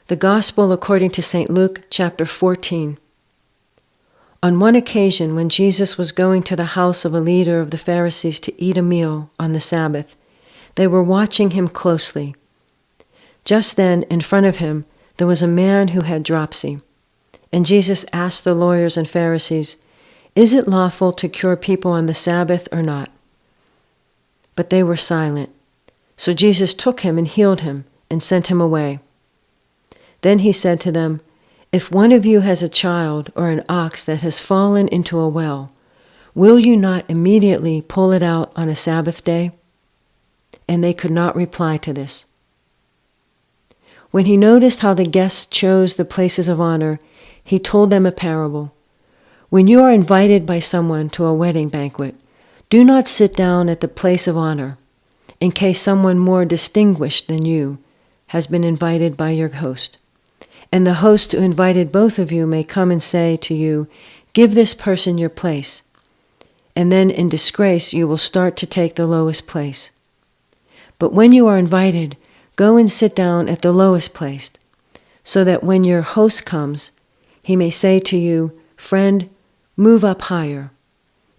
The Gospel according to St. Luke, chapter 14. On one occasion, when Jesus was going to the house of a leader of the Pharisees to eat a meal on the Sabbath, they were watching him closely. Just then, in front of him, there was a man who had dropsy. And Jesus asked the lawyers and Pharisees, "Is it lawful to cure people on the Sabbath or not?" But they were silent. So Jesus took him and healed him and sent him away. Then he said to them, "If one of you has a child or an ox that has fallen into a well, will you not immediately pull it out on a Sabbath day?" And they could not reply to this. When he noticed how the guests chose the places of honor, he told them a parable. "When you are invited by someone to a wedding banquet, do not sit down at the place of honor, in case someone more distinguished than you has been invited by your host. And the host who invited both of you may come and say to you, 'Give this person your place.' And then in disgrace you will start to take the lowest place. But when you are invited, go and sit down at the lowest place, so that when your host comes, he may say to you, 'Friend, move up higher.'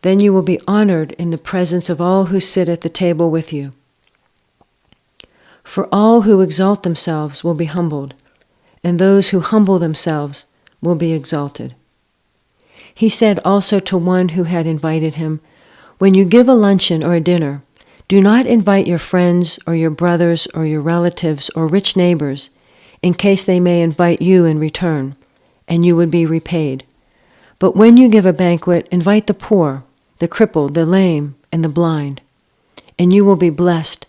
Then you will be honored in the presence of all who sit at the table with you. For all who exalt themselves will be humbled, and those who humble themselves will be exalted." He said also to one who had invited him, "When you give a luncheon or a dinner, do not invite your friends or your brothers or your relatives or rich neighbors, in case they may invite you in return, and you would be repaid. But when you give a banquet, invite the poor, the crippled, the lame, and the blind, and you will be blessed,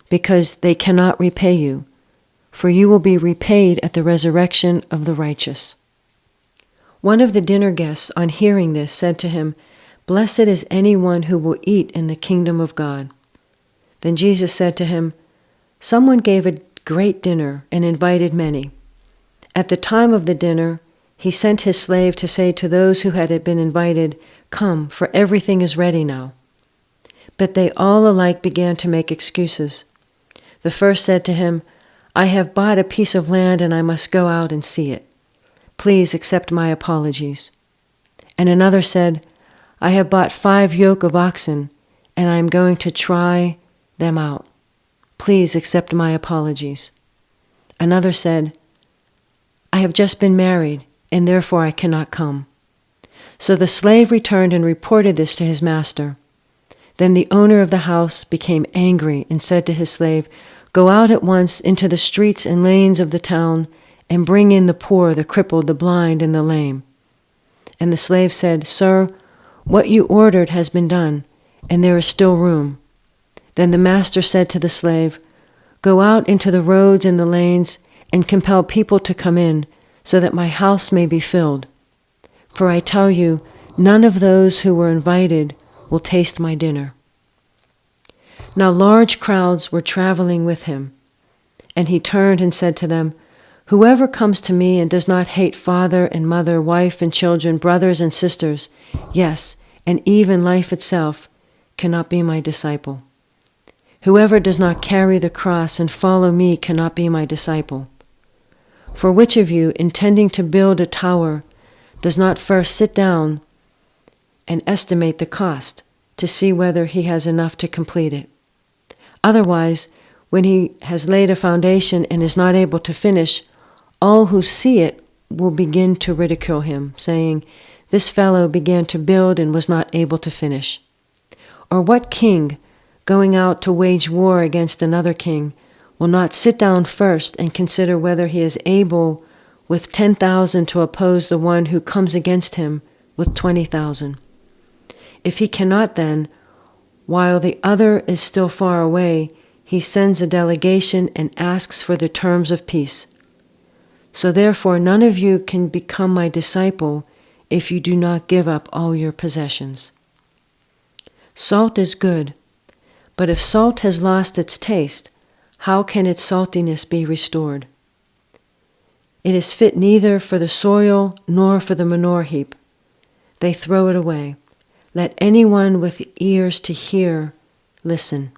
because they cannot repay you, for you will be repaid at the resurrection of the righteous." One of the dinner guests, on hearing this, said to him, "Blessed is anyone who will eat in the kingdom of God." Then Jesus said to him, "Someone gave a great dinner and invited many. At the time of the dinner, he sent his slave to say to those who had been invited, 'Come, for everything is ready now.' But they all alike began to make excuses. The first said to him, 'I have bought a piece of land and I must go out and see it. Please accept my apologies.' And another said, 'I have bought 5 yoke of oxen and I am going to try them out. Please accept my apologies.' Another said, 'I have just been married and therefore I cannot come.' So the slave returned and reported this to his master. Then the owner of the house became angry and said to his slave, 'Go out at once into the streets and lanes of the town and bring in the poor, the crippled, the blind, and the lame.' And the slave said, 'Sir, what you ordered has been done, and there is still room.' Then the master said to the slave, 'Go out into the roads and the lanes and compel people to come in, so that my house may be filled. For I tell you, none of those who were invited will taste my dinner.' Now large crowds were traveling with him, and he turned and said to them, 'Whoever comes to me and does not hate father and mother, wife and children, brothers and sisters, yes, and even life itself, cannot be my disciple. Whoever does not carry the cross and follow me cannot be my disciple. For which of you, intending to build a tower, does not first sit down and estimate the cost to see whether he has enough to complete it? Otherwise, when he has laid a foundation and is not able to finish, all who see it will begin to ridicule him, saying, 'This fellow began to build and was not able to finish.' Or what king, going out to wage war against another king, will not sit down first and consider whether he is able with 10,000 to oppose the one who comes against him with 20,000? If he cannot, then, while the other is still far away, he sends a delegation and asks for the terms of peace. So therefore none of you can become my disciple if you do not give up all your possessions. Salt is good, but if salt has lost its taste, how can its saltiness be restored? It is fit neither for the soil nor for the manure heap. They throw it away. Let anyone with ears to hear listen."